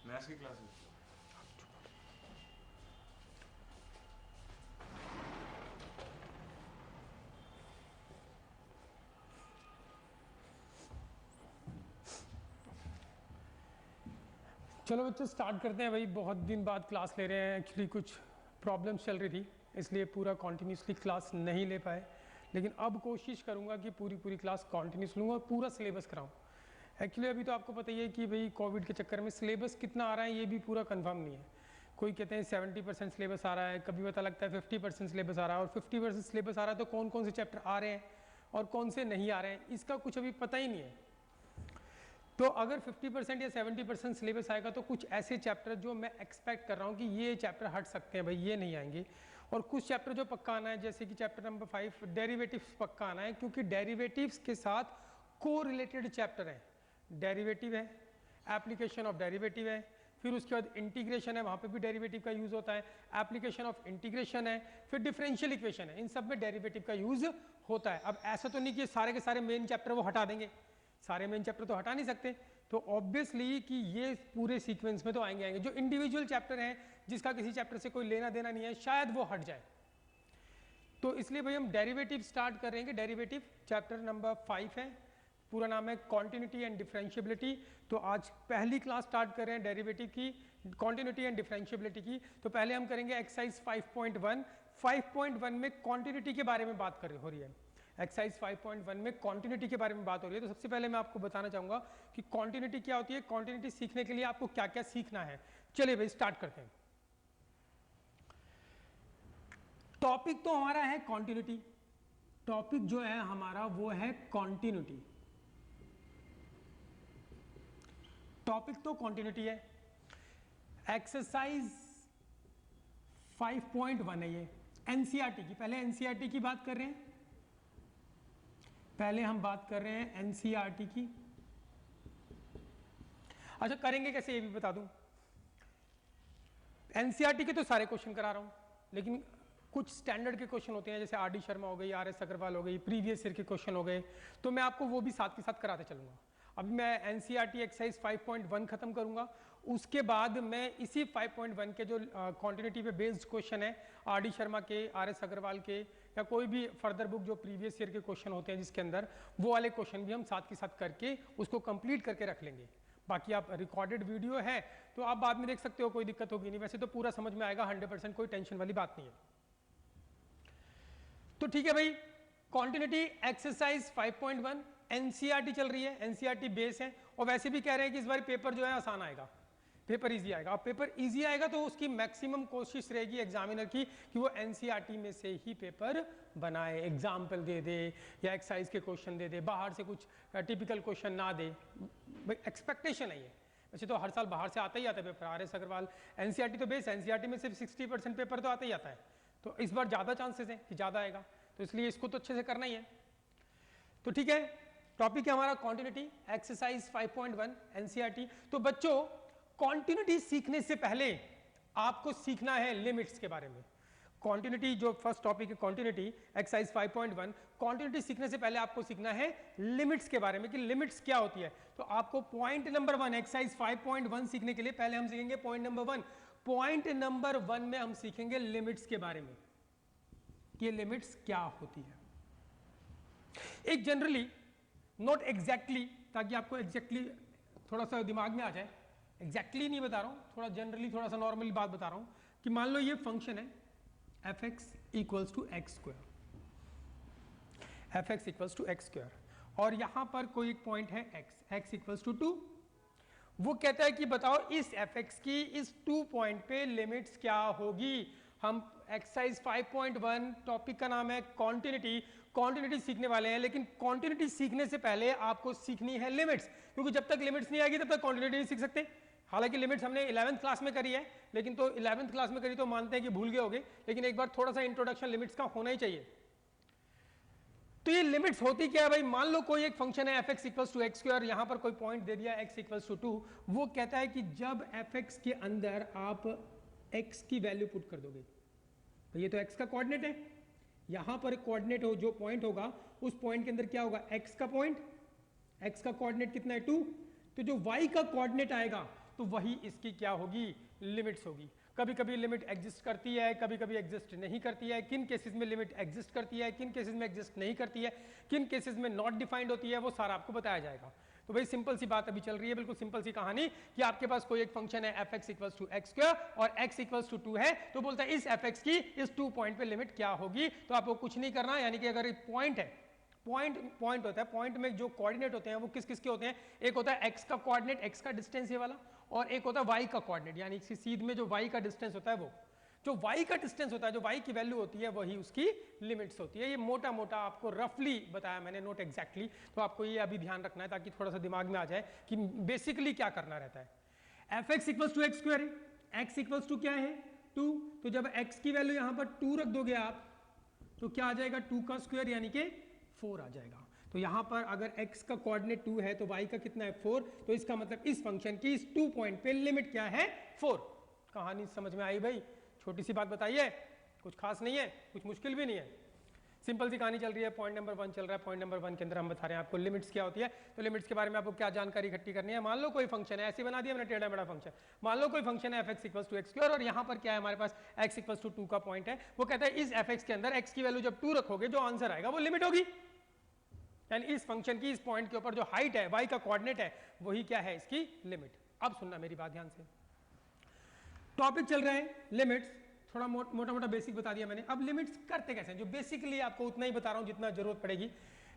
Maths की classes. चलो बच्चों स्टार्ट करते हैं भाई। बहुत दिन बाद क्लास ले रहे हैं। एक्चुअली कुछ प्रॉब्लम्स चल रही थी, इसलिए पूरा कॉन्टीन्यूसली क्लास नहीं ले पाए, लेकिन अब कोशिश करूंगा कि पूरी क्लास कॉन्टीन्यूस लूँगा और पूरा सिलेबस कराऊँ। एक्चुअली अभी तो आपको पता ही है कि भाई कोविड के चक्कर में सिलेबस कितना आ रहा है ये भी पूरा कंफर्म नहीं है। कोई कहते हैं 70% सिलेबस आ रहा है, कभी पता लगता है 50% सिलेबस आ रहा है, और 50% सिलेबस आ रहा है तो कौन कौन से चैप्टर आ रहे हैं और कौन से नहीं आ रहे हैं इसका कुछ अभी पता ही नहीं है। तो अगर 50% या 70% सिलेबस आएगा तो कुछ ऐसे चैप्टर जो मैं एक्सपेक्ट कर रहा हूँ कि ये चैप्टर हट सकते हैं भाई, ये नहीं आएंगे। और कुछ चैप्टर जो पक्का आना है, जैसे कि चैप्टर नंबर 5 डेरिवेटिव्स पक्का आना है, क्योंकि डेरिवेटिव्स के साथ को रिलेटेड चैप्टर है। डेरिवेटिव है, एप्लीकेशन ऑफ डेरिवेटिव है, फिर उसके बाद इंटीग्रेशन है, वहाँ पे भी डेरिवेटिव का यूज होता है, एप्लीकेशन ऑफ इंटीग्रेशन है, फिर डिफरेंशियल इक्वेशन है, इन सब में डेरिवेटिव का यूज होता है। अब ऐसा तो नहीं कि सारे के सारे मेन चैप्टर वो हटा देंगे, सारे मेन चैप्टर तो हटा नहीं सकते, तो ऑब्वियसली कि ये पूरे सीक्वेंस में तो आएंगे। जो इंडिविजुअल चैप्टर हैं जिसका किसी चैप्टर से कोई लेना देना नहीं है, शायद वो हट जाए। तो इसलिए भाई हम डेरिवेटिव स्टार्ट कर रहे हैं। डेरिवेटिव चैप्टर नंबर 5 है, पूरा नाम है कॉन्टिन्यूटी एंड डिफरेंशिएबिलिटी। तो आज पहली क्लास स्टार्ट कर रहे हैं डेरिवेटिव की, कॉन्टिन्यूटी एंड डिफरेंशिएबिलिटी की। तो पहले हम करेंगे एक्सरसाइज 5.1। 5.1 में कॉन्टिन्यूटी के बारे में बात हो रही है। एक्सरसाइज 5.1 में कॉन्टिन्यूटी के बारे में बात हो रही है। तो सबसे पहले मैं आपको बताना चाहूंगा कि कॉन्टिन्यूटी क्या होती है, कॉन्टिन्यूटी सीखने के लिए आपको क्या क्या सीखना है। चलिए भाई स्टार्ट करते हैं। टॉपिक तो हमारा है कॉन्टिन्यूटी, टॉपिक जो है हमारा वो है कॉन्टिन्यूटी, टॉपिक तो कॉन्टिन्यूटी है। एक्सरसाइज 5.1 है ये एनसीईआरटी की। पहले एनसीईआरटी की बात कर रहे हैं, पहले हम बात कर रहे हैं एनसीईआरटी की। अच्छा करेंगे कैसे ये भी बता दूं। एनसीईआरटी के तो सारे क्वेश्चन करा रहा हूं, लेकिन कुछ स्टैंडर्ड के क्वेश्चन होते हैं, जैसे आर.डी. शर्मा हो गई, आर.एस. अग्रवाल हो गई, प्रीवियस ईयर के क्वेश्चन हो गए, तो मैं आपको वो भी साथ के साथ कराते चलूंगा। अभी मैं एनसीईआरटी एक्सरसाइज 5.1 खत्म करूंगा, उसके बाद मैं इसी 5.1 के जो कॉन्टिन्यूटी पे बेस्ड क्वेश्चन है, आर.डी. शर्मा के, आर.एस. अग्रवाल के, या कोई भी फर्दर बुक जो प्रीवियस ईयर के क्वेश्चन होते हैं जिसके अंदर, वो वाले क्वेश्चन भी हम साथ के साथ करके उसको कंप्लीट करके रख लेंगे। बाकी आप रिकॉर्डेड वीडियो है तो आप बाद में देख सकते हो, कोई दिक्कत होगी नहीं। वैसे तो पूरा समझ में आएगा 100%, कोई टेंशन वाली बात नहीं है। तो ठीक है भाई, कॉन्टिन्यूटी एक्सरसाइज 5.1 एनसीईआरटी चल रही है, एनसीईआरटी बेस है, और वैसे भी कह रहे हैं कि इस बार पेपर जो है आसान आएगा, पेपर इजी आएगा। अब पेपर इजी आएगा तो उसकी मैक्सिमम कोशिश रहेगी एग्जामिनर की कि वो एनसीईआरटी में से ही पेपर बनाए, एग्जाम्पल दे दे या एक्सरसाइज के क्वेश्चन दे दे, बाहर से कुछ टिपिकल क्वेश्चन ना दे। भाई एक्सपेक्टेशन है ये। वैसे तो हर साल बाहर से आता ही आता है पेपर, आर.एस. अग्रवाल एनसीईआरटी तो बेस, एनसीईआरटी में सिर्फ 60% पेपर तो आता ही आता है, तो इस बार ज्यादा चांसेस है कि ज्यादा आएगा, तो इसलिए इसको तो अच्छे से करना ही है। तो ठीक है, टॉपिक है हमारा कॉन्टिन्यूटी एक्सरसाइज 5.1 एनसीईआरटी। तो बच्चों कॉन्टिन्यूटी सीखने से पहले आपको सीखना है लिमिट्स के बारे में। कॉन्टिन्यूटी जो फर्स्ट टॉपिक है कॉन्टिन्यूटी एक्सरसाइज 5.1, कॉन्टिन्यूटी सीखने से पहले आपको सीखना है लिमिट्स के बारे में कि लिमिट्स क्या होती है। तो आपको पॉइंट नंबर 1 एक्सरसाइज 5.1 सीखने के लिए पहले हम सीखेंगे पॉइंट नंबर 1। पॉइंट नंबर 1 में हम सीखेंगे लिमिट्स के बारे में कि ये लिमिट्स क्या होती है। एक जनरली, नॉट एग्जैक्टली, ताकि आपको एग्जैक्टली थोड़ा सा दिमाग में आ जाए, एग्जैक्टली नहीं बता रहा हूं, थोड़ा जनरली थोड़ा सा नॉर्मली बात बता रहा हूं कि मान लो ये फंक्शन है f x equals to x square, f x equals to x square, और यहां पर कोई एक पॉइंट है एक्स, एक्स इक्वल्स टू 2। वो कहता है कि बताओ इस एफ एक्स की इस 2 पॉइंट पे लिमिट्स क्या होगी। हम एक्सरसाइज 5.1 टॉपिक का नाम है कॉन्टिन्यूटी, कॉन्टिन्यूटी सीखने वाले हैं, लेकिन कॉन्टिन्यूटी सीखने से पहले आपको सीखनी है लिमिट्स, क्योंकि जब तक लिमिट्स नहीं आएगी तब तक कॉन्टिन्यूटी नहीं सीख सकते। हालांकि लिमिट्स हमने 11th क्लास में करी है, लेकिन तो 11th क्लास में करी तो मानते हैं कि भूल गए होगे, लेकिन एक बार थोड़ा सा इंट्रोडक्शन लिमिट्स का होना ही चाहिए। तो ये लिमिट्स होती क्या है भाई, मान लो कोई एक फंक्शन है f x equals to x square, यहां पर कोई पॉइंट दे दिया एक्स इक्वल्स टू 2। वो कहता है कि जब एफ एक्स के अंदर आप एक्स की वैल्यू पुट कर दोगे, तो ये तो एक्स का कोऑर्डिनेट है, यहां पर कोऑर्डिनेट हो जो पॉइंट होगा उस पॉइंट के अंदर क्या होगा एक्स का पॉइंट, एक्स का कोऑर्डिनेट कितना है 2, तो जो वाई का कोऑर्डिनेट आएगा तो वही इसकी क्या होगी, लिमिट्स होगी। कभी कभी लिमिट एग्जिस्ट करती है, कभी कभी एग्जिस्ट नहीं करती है। किन केसेस में लिमिट एग्जिस्ट करती है, किन केसेस में एग्जिस्ट नहीं करती है, किन केसेस में नॉट डिफाइंड होती है, वो सारा आपको बताया जाएगा। तो भाई सिंपल सी बात अभी चल रही है, बिल्कुल सिंपल सी कहानी कि आपके पास कोई एक फंक्शन है fx equals to x square और x इक्वल्स टू 2 है, तो बोलता है इस fx की इस 2 पॉइंट पे लिमिट क्या होगी। तो आपको कुछ नहीं करना, यानी कि अगर पॉइंट है, पॉइंट होता है, पॉइंट में जो कोऑर्डिनेट होते हैं वो किस किस के होते हैं, एक होता है x का कोऑर्डिनेट, x का डिस्टेंस ये वाला, और एक होता है y का कोऑर्डिनेट, यानी सीध में जो y का डिस्टेंस होता है वो, जो y का डिस्टेंस होता है, जो y की वैल्यू होती है वही उसकी लिमिट्स होती है। ये मोटा मोटा आपको रफली बताया मैंने, नोट एग्जैक्टली, तो आपको ये अभी ध्यान रखना है ताकि थोड़ा सा दिमाग में आ जाए कि बेसिकली क्या करना रहता है। fx equals to x square है, x इक्वल्स टू क्या है 2, तो जब x की वैल्यू यहां पर 2 रख दोगे आप तो क्या आ जाएगा 2 का स्क्वायर यानी कि 4 आ जाएगा। तो यहां पर अगर x का कोऑर्डिनेट 2 है तो y का कितना है 4, तो इसका मतलब इस फंक्शन की इस 2 पॉइंट पे लिमिट क्या है 4। कहानी समझ में आई भाई, छोटी सी बात बताइए, कुछ खास नहीं है, कुछ मुश्किल भी नहीं है, सिंपल सी कहानी चल रही है। पॉइंट नंबर 1 चल रहा है, पॉइंट नंबर 1 के अंदर हम बता रहे हैं आपको लिमिट्स क्या होती है। तो लिमिट्स के बारे में आपको क्या जानकारी इकट्ठी करनी है। मान लो कोई फंक्शन है, ऐसे बना दिया मैंने टेढ़ा मेढ़ा फंक्शन, मान लो कोई फंक्शन है fx equals to x square और यहाँ पर क्या है हमारे पास x इक्वल्स टू 2 का पॉइंट है। वो कहता है इस fx के अंदर x की वैल्यू जब 2 रखोगे जो आंसर आएगा वो लिमिट होगी, यानी इस फंक्शन की इस पॉइंट के ऊपर जो हाइट है, y का कोऑर्डिनेट है, वही क्या है इसकी लिमिट। अब सुनना मेरी बात ध्यान से, टॉपिक चल रहा है लिमिट्स, थोड़ा मोटा मोटा बेसिक बता दिया मैंने। अब लिमिट्स करते कैसे हैं, जो बेसिकली आपको उतना ही बता रहा हूं जितना जरूरत पड़ेगी।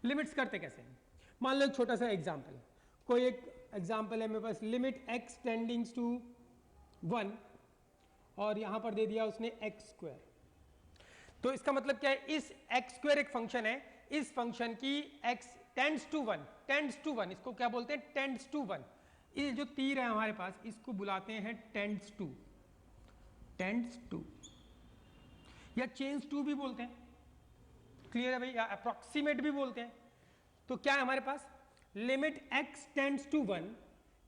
लिमिट्स करते कैसे हैं, मान लो एक छोटा सा एग्जांपल, कोई एक एग्जांपल है मेरे पास, लिमिट x टेंडिंग्स टू 1 और यहां पर दे दिया उसने x स्क्वायर। तो इसका मतलब क्या है, इस x स्क्वायर एक फंक्शन है, इस फंक्शन की x टेंड्स टू 1, इसको क्या बोलते हैं टेंड्स टू 1। ये जो तीर है हमारे पास इसको बुलाते हैं टेंड्स टू या चेंज टू भी बोलते हैं, क्लियर है भाई, या अप्रोक्सीमेट भी बोलते हैं। तो क्या है हमारे पास, limit x tends to 1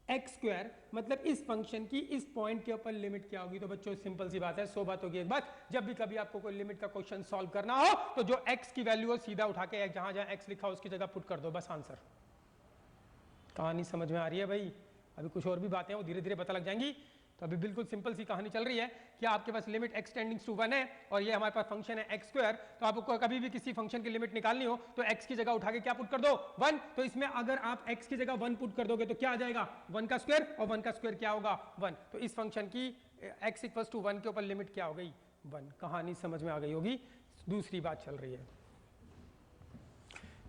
x square, मतलब इस फंक्शन की इस पॉइंट के ऊपर लिमिट क्या होगी। तो बच्चों सिंपल सी बात है, 100 बातों की एक बात, जब भी कभी आपको कोई लिमिट का क्वेश्चन सॉल्व करना हो तो जो x की वैल्यू हो सीधा उठा के जहां जहां x लिखा हो उसकी जगह पुट कर दो, बस आंसर। कहानी समझ में आ रही है भाई, अभी कुछ और भी बातें हैं वो धीरे धीरे पता लग जाएंगी। तो अभी बिल्कुल सिंपल सी कहानी चल रही है कि आपके पास लिमिट x टेंडिंग्स टू 1 है और ये हमारे पास फंक्शन है x स्क्वायर। तो आपको कभी भी किसी फंक्शन की लिमिट निकालनी हो तो x की जगह उठा के क्या पुट कर दो 1। तो इसमें अगर आप x की जगह 1 पुट कर दोगे तो क्या आ जाएगा 1 का स्क्वायर, और 1 का स्क्वायर क्या होगा 1। तो इस फंक्शन की x इक्वल्स टू 1 के ऊपर लिमिट क्या हो गई 1। कहानी समझ में आ गई होगी, दूसरी बात चल रही है।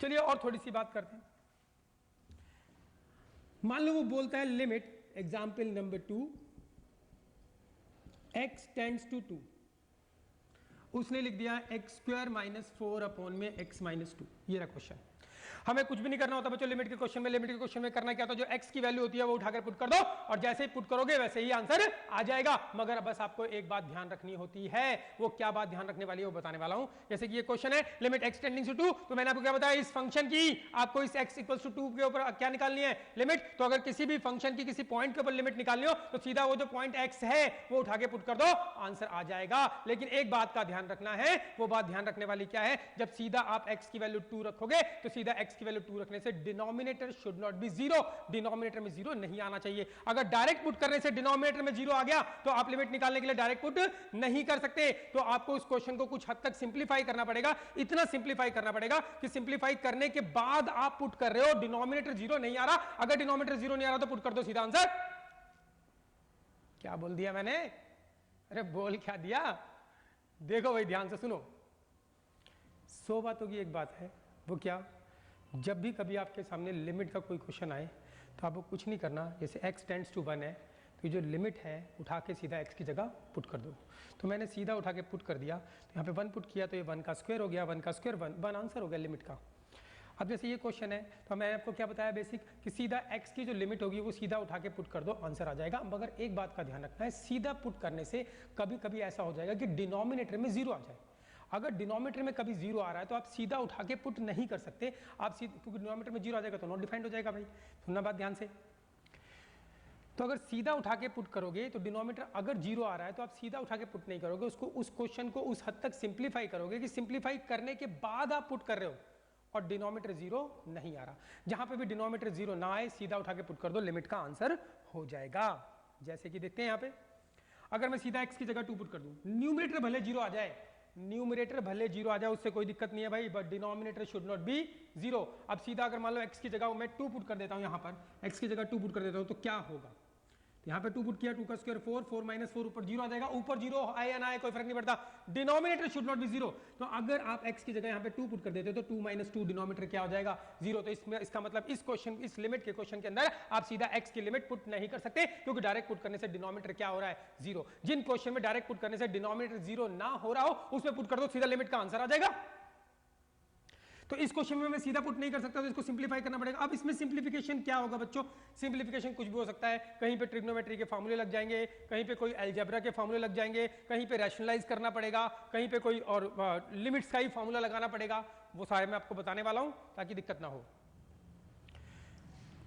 चलिए और थोड़ी सी बात करते हैं। मान लो वो बोलता है limit example number 2 x tends to 2, उसने लिख दिया x स्क्वायर माइनस 4 अपॉन में x माइनस 2। ये रहा क्वेश्चन। हमें कुछ भी नहीं करना होता बच्चों लिमिट के क्वेश्चन में करना क्या होता है, जो x की वैल्यू होती है वो उठाकर पुट कर दो और जैसे ही पुट करोगे वैसे ही आंसर आ जाएगा। मगर बस आपको एक बात ध्यान रखनी होती है, वो क्या बात ध्यान रखने वाली है वो बताने वाला हूं। जैसे कि ये क्वेश्चन है लिमिट x टेंडिंग टू 2, तो मैंने आपको क्या बताया, इस फंक्शन की आपको इस x इक्वल्स टू 2 के ऊपर क्या निकालनी है लिमिट। तो अगर किसी भी फंक्शन की किसी पॉइंट के ऊपर लिमिट निकालनी हो तो सीधा वो जो पॉइंट x है वो उठा के पुट कर दो, आंसर आ जाएगा। लेकिन एक बात का ध्यान रखना है, वो बात ध्यान रखने वाली क्या है, जब सीधा आप x की वैल्यू 2 रखोगे तो सीधा x की वैल्यू 2 रखने से denominator should not be 0, denominator में 0 नहीं आना चाहिए। अगर डायरेक्ट पुट करने से डिनोमिनेटर में 0 आ गया तो आप लिमिट निकालने के लिए डायरेक्ट पुट नहीं कर सकते। तो आपको उस क्वेश्चन को कुछ हद तक सिंप्लीफाई करना पड़ेगा, इतना सिंप्लीफाई करना पड़ेगा कि सिंप्लीफाई करने के बाद आप पुट कर रहे हो डिनोमिनेटर 0 नहीं आ रहा। अगर डिनोमिनेटर 0 नहीं आ रहा तो पुट कर दो सीधा आंसर। क्या बोल दिया मैंने, अरे बोल क्या दिया, देखो भाई ध्यान से सुनो। 100 बातों की एक बात है, वो क्या, जब भी कभी आपके सामने लिमिट का कोई क्वेश्चन आए तो आपको कुछ नहीं करना। जैसे x टेंड्स टू 1 है तो ये जो लिमिट है उठा के सीधा x की जगह पुट कर दो। तो मैंने सीधा उठा के पुट कर दिया, तो यहाँ पे 1 पुट किया तो ये 1 का स्क्वायर हो गया, 1 का स्क्वायर 1 आंसर हो गया लिमिट का। अब जैसे ये क्वेश्चन है तो मैंने आपको क्या बताया बेसिक, कि सीधा x की जो लिमिट होगी वो सीधा उठा के पुट कर दो, आंसर आ जाएगा। मगर एक बात का ध्यान रखना है, सीधा पुट करने से कभी कभी ऐसा हो जाएगा कि डिनोमिनेटर में 0 आ जाए। अगर डिनोमिनेटर में कभी 0 आ रहा है तो आप सीधा उठा के पुट नहीं कर सकते, आप क्योंकि डिनोमिनेटर में 0 आ जाएगा तो नॉट डिफाइंड हो जाएगा। भाई सुनना बात ध्यान से, तो अगर सीधा उठा के पुट करोगे तो डिनोमिनेटर अगर 0 आ रहा है तो आप सीधा उठा के पुट नहीं करोगे, उसको उस क्वेश्चन को उस हद तक सिंप्लीफाई करोगे कि सिंप्लीफाई करने के बाद आप पुट कर रहे हो और डिनोमिनेटर 0 नहीं आ रहा। जहां पे भी डिनोमिनेटर 0 ना आए सीधा उठा के पुट कर दो, लिमिट का आंसर हो जाएगा। जैसे कि देखते हैं यहाँ पे, अगर मैं सीधा x की जगह 2 पुट कर दूं, न्यूमरेटर भले 0 आ जाए, न्यूमरेटर भले 0 आ जाए, उससे कोई दिक्कत नहीं है भाई, but denominator should not be 0। अब सीधा अगर मान लो x की जगह मैं 2 पुट कर देता हूं, यहाँ पर x की जगह 2 पुट कर देता हूं, तो क्या होगा, यहाँ पे 2 पुट किया, 2 का स्क्वायर 4, 4 माइनस 4 ऊपर 0 आ जाएगा, ऊपर 0 आए या ना आए कोई फर्क नहीं पड़ता, डिनोमिनेटर शुड नॉट बी 0। तो अगर आप x की जगह यहाँ पे 2 पुट कर देते हो तो 2 माइनस 2 डिनोमिनेटर क्या हो जाएगा, 0। तो इसमें इसका मतलब इस क्वेश्चन, इस लिमिट के क्वेश्चन के अंदर आप सीधा x की लिमिट पुट नहीं कर सकते, क्योंकि डायरेक्ट पुट करने से डिनोमिनेटर क्या हो रहा है, 0। जिन क्वेश्चन में डायरेक्ट पुट करने से डिनोमिनेटर 0 ना हो रहा हो उसमें पुट कर दो, सीधा लिमिट का आंसर आ जाएगा। तो इस क्वेश्चन में मैं सीधा पुट नहीं कर सकता, तो इसको सिंपलीफाई करना पड़ेगा। अब इसमें सिंपलीफिकेशन क्या होगा बच्चों, सिंपलीफिकेशन कुछ भी हो सकता है, कहीं पे ट्रिग्नोमेट्री के फार्मूले लग जाएंगे, कहीं पे कोई अलजेब्रा के फार्मूले लग जाएंगे, कहीं पे रैशनलाइज करना पड़ेगा, कहीं पे कोई और लिमिट्स का ही फार्मूला लगाना पड़ेगा, वो सारे मैं आपको बताने वाला हूं ताकि दिक्कत ना हो।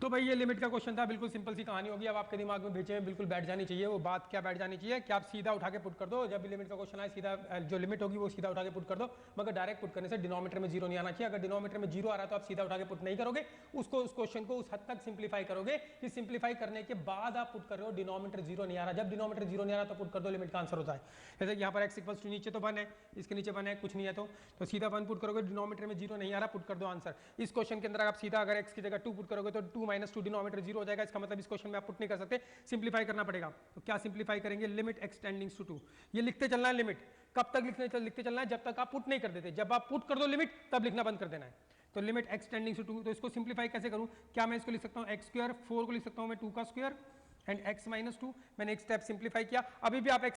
तो भाई ये लिमिट का क्वेश्चन था, बिल्कुल सिंपल सी कहानी होगी। अब आपके दिमाग में भेजे में बिल्कुल बैठ जानी चाहिए वो बात, क्या बैठ जानी चाहिए कि आप सीधा उठा के पुट कर दो, जब भी लिमिट का क्वेश्चन आए सीधा जो लिमिट होगी वो सीधा उठा के पुट कर दो, मगर डायरेक्ट पुट करने से डिनोमिनेटर में 0 नहीं आना चाहिए। अगर डिनोमिनेटर में 0 आ रहा है तो आप सीधा उठा के पुट नहीं करोगे, उसको उस क्वेश्चन को उस हद तक सिंप्लीफाई करोगे कि सिंप्लीफाई करने के बाद आप पुट कर रहे हो डिनोमिनेटर 0 नहीं आ रहा, जब डिनोमिनेटर 0 नहीं आ रहा तो पुट कर दो, लिमिट का आंसर होता है। जैसे कि यहाँ पर x इक्वल्स टू नीचे तो 1 है, इसके नीचे 1 है, कुछ नहीं है तो सीधा 1 पुट करोगे, डिनोमिनेटर में 0 नहीं आ रहा, पुट कर दो आंसर। इस क्वेश्चन के अंदर आप सीधा अगर x की जगह 2 पुट करोगे तो 2 माइनस 2 डिनोमिनेटर 0 हो जाएगा, इसका मतलब इस क्वेश्चन में आप पुट नहीं कर सकते, सिंप्लीफाई करना पड़ेगा। तो क्या सिंप्लीफाई करेंगे, लिमिट x टेंडिंग्स टू 2, ये लिखते चलना है लिमिट, कब तक लिखते चलना है, जब तक आप पुट नहीं कर देते, जब आप पुट कर दो लिमिट तब लिखना बंद कर देना है। तो लिमिट x टेंडिंग्स टू 2, तो इसको सिंप्लीफाई कैसे करूं, क्या मैं इसको लिख सकता हूं x स्क्वायर, 4 को लिख सकता हूं मैं 2 का स्क्वायर एंड x माइनस 2, मैंने एक स्टेप सिंप्लीफाई किया। अभी भी आप